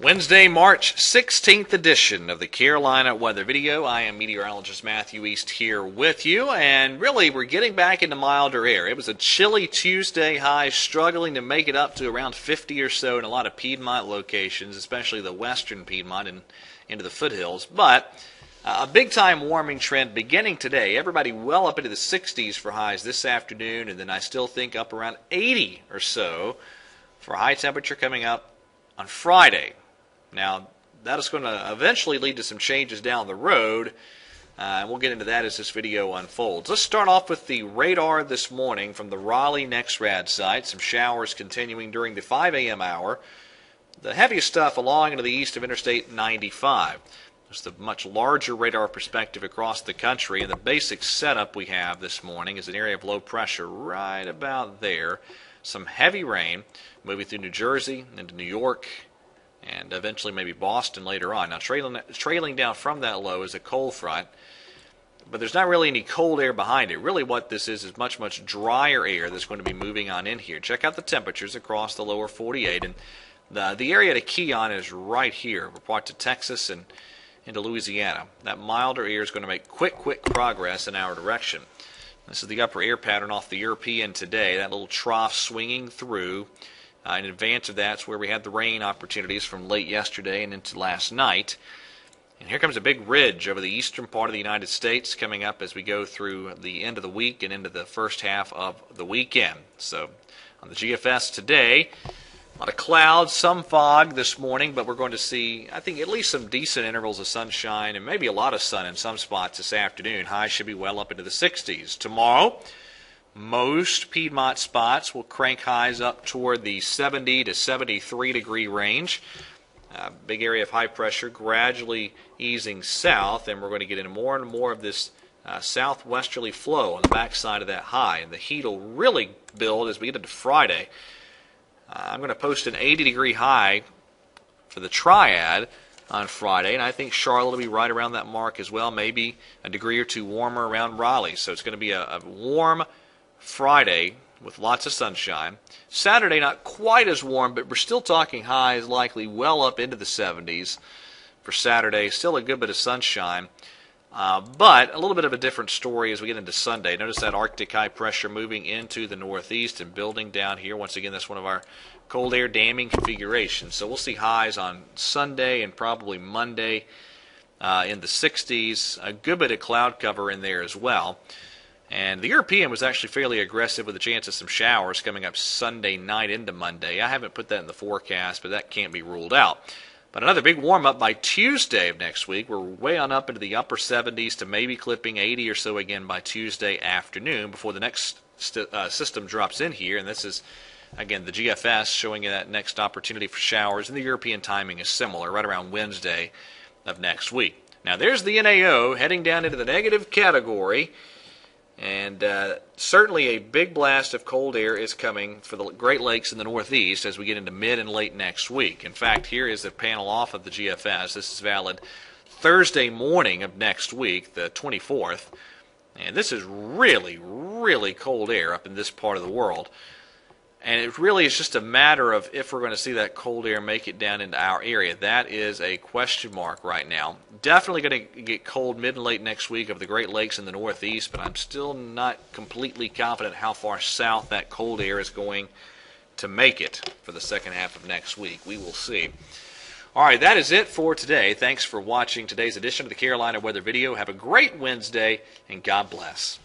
Wednesday, March 16th edition of the Carolina Weather Video. I am meteorologist Matthew East here with you, and really we're getting back into milder air. It was a chilly Tuesday high, struggling to make it up to around 50 or so in a lot of Piedmont locations, especially the western Piedmont and into the foothills. But a big-time warming trend beginning today. Everybody well up into the 60s for highs this afternoon, and then I still think up around 80 or so for high temperature coming up on Friday. Now, that is going to eventually lead to some changes down the road, and we'll get into that as this video unfolds. Let's start off with the radar this morning from the Raleigh NEXRAD site. Some showers continuing during the 5 a.m. hour. The heaviest stuff along into the east of Interstate 95. There's the much larger radar perspective across the country, and the basic setup we have this morning is an area of low pressure right about there. Some heavy rain moving through New Jersey into New York, and eventually maybe Boston later on. Now trailing down from that low is a cold front, but there's not really any cold air behind it. Really what this is much, much drier air that's going to be moving on in here. Check out the temperatures across the lower 48, and the area to key on is right here, parts of Texas and into Louisiana. That milder air is going to make quick progress in our direction. This is the upper air pattern off the European today, that little trough swinging through. In advance of that's where we had the rain opportunities from late yesterday and into last night. And here comes a big ridge over the eastern part of the United States coming up as we go through the end of the week and into the first half of the weekend. So on the GFS today, a lot of clouds, some fog this morning, but we're going to see, I think, at least some decent intervals of sunshine and maybe a lot of sun in some spots this afternoon. Highs should be well up into the 60s. Tomorrow, most Piedmont spots will crank highs up toward the 70 to 73 degree range. Big area of high pressure gradually easing south, and we're going to get into more and more of this southwesterly flow on the backside of that high, and the heat will really build as we get into Friday. I'm going to post an 80 degree high for the Triad on Friday, and I think Charlotte will be right around that mark as well, maybe a degree or two warmer around Raleigh. So it's going to be a warm Friday with lots of sunshine. Saturday not quite as warm, but we're still talking highs likely well up into the 70s for Saturday. Still a good bit of sunshine, but a little bit of a different story as we get into Sunday. Notice that Arctic high pressure moving into the northeast and building down here. Once again, that's one of our cold air damming configurations. So we'll see highs on Sunday and probably Monday in the 60s. A good bit of cloud cover in there as well. And the European was actually fairly aggressive with a chance of some showers coming up Sunday night into Monday. I haven't put that in the forecast, but that can't be ruled out. But another big warm-up by Tuesday of next week. We're way on up into the upper 70s to maybe clipping 80 or so again by Tuesday afternoon before the next system drops in here. And this is, again, the GFS showing you that next opportunity for showers. And the European timing is similar, right around Wednesday of next week. Now there's the NAO heading down into the negative category. And certainly a big blast of cold air is coming for the Great Lakes in the northeast as we get into mid and late next week. In fact, here is the panel off of the GFS. This is valid Thursday morning of next week, the 24th. And this is really, really cold air up in this part of the world. And it really is just a matter of if we're going to see that cold air make it down into our area. That is a question mark right now. Definitely going to get cold mid and late next week over the Great Lakes in the northeast, but I'm still not completely confident how far south that cold air is going to make it for the second half of next week. We will see. All right, that is it for today. Thanks for watching today's edition of the Carolina Weather Video. Have a great Wednesday, and God bless.